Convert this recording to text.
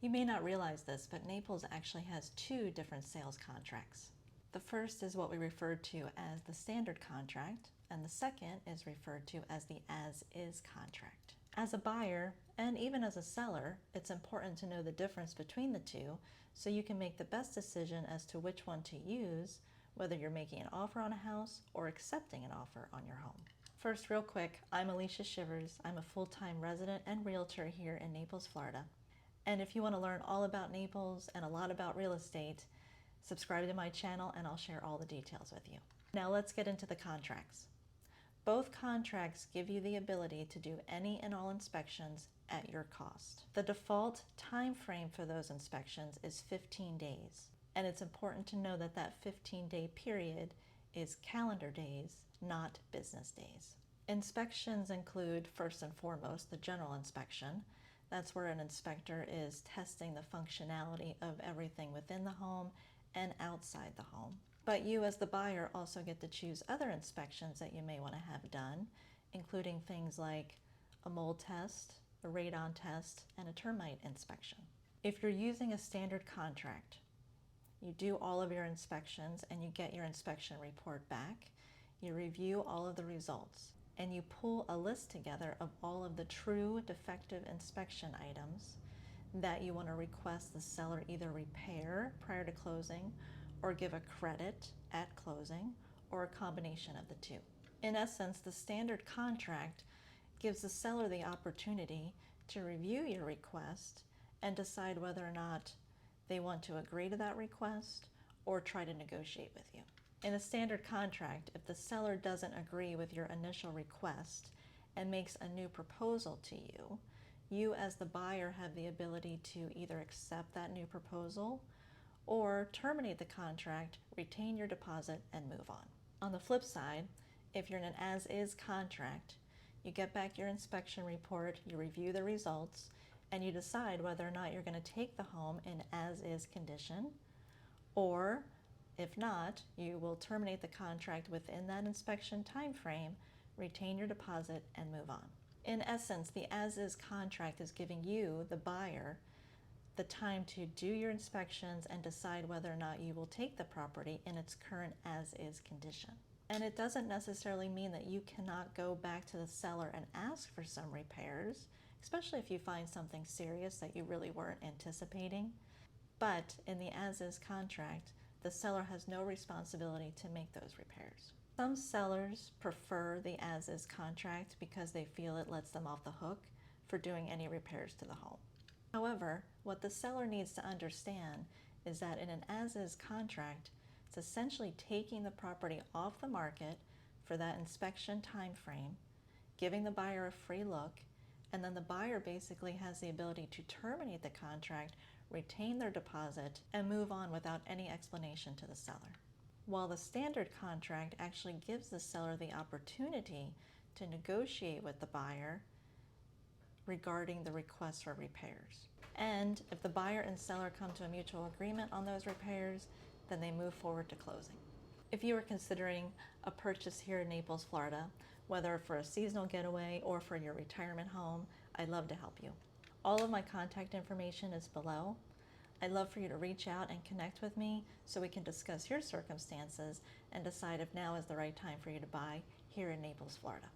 You may not realize this, but Naples actually has two different sales contracts. The first is what we refer to as the standard contract, and the second is referred to as the as-is contract. As a buyer, and even as a seller, it's important to know the difference between the two so you can make the best decision as to which one to use, whether you're making an offer on a house or accepting an offer on your home. First, real quick, I'm Alysia Shivers. I'm a full-time resident and realtor here in Naples, Florida. And if you want to learn all about Naples and a lot about real estate, subscribe to my channel and I'll share all the details with you. Now let's get into the contracts. Both contracts give you the ability to do any and all inspections at your cost. The default time frame for those inspections is 15 days. And it's important to know that that 15-day period is calendar days, not business days. Inspections include, first and foremost, the general inspection. That's where an inspector is testing the functionality of everything within the home and outside the home. But you as the buyer also get to choose other inspections that you may want to have done, including things like a mold test, a radon test, and a termite inspection. If you're using a standard contract, you do all of your inspections and you get your inspection report back, you review all of the results, and you pull a list together of all of the true defective inspection items that you want to request the seller either repair prior to closing or give a credit at closing, or a combination of the two. In essence, the standard contract gives the seller the opportunity to review your request and decide whether or not they want to agree to that request or try to negotiate with you. In a standard contract, if the seller doesn't agree with your initial request and makes a new proposal to you, you as the buyer have the ability to either accept that new proposal or terminate the contract, retain your deposit, and move on. On the flip side, if you're in an as-is contract, you get back your inspection report, you review the results, and you decide whether or not you're going to take the home in as-is condition, or if not, you will terminate the contract within that inspection time frame, retain your deposit, and move on. In essence, the as-is contract is giving you, the buyer, the time to do your inspections and decide whether or not you will take the property in its current as-is condition. And it doesn't necessarily mean that you cannot go back to the seller and ask for some repairs, especially if you find something serious that you really weren't anticipating. But in the as-is contract, the seller has no responsibility to make those repairs. Some sellers prefer the as-is contract because they feel it lets them off the hook for doing any repairs to the home. However, what the seller needs to understand is that in an as-is contract, it's essentially taking the property off the market for that inspection time frame, giving the buyer a free look, and then the buyer basically has the ability to terminate the contract, retain their deposit, and move on without any explanation to the seller. While the standard contract actually gives the seller the opportunity to negotiate with the buyer regarding the request for repairs. And if the buyer and seller come to a mutual agreement on those repairs, then they move forward to closing. If you are considering a purchase here in Naples, Florida, whether for a seasonal getaway or for your retirement home, I'd love to help you. All of my contact information is below. I'd love for you to reach out and connect with me so we can discuss your circumstances and decide if now is the right time for you to buy here in Naples, Florida.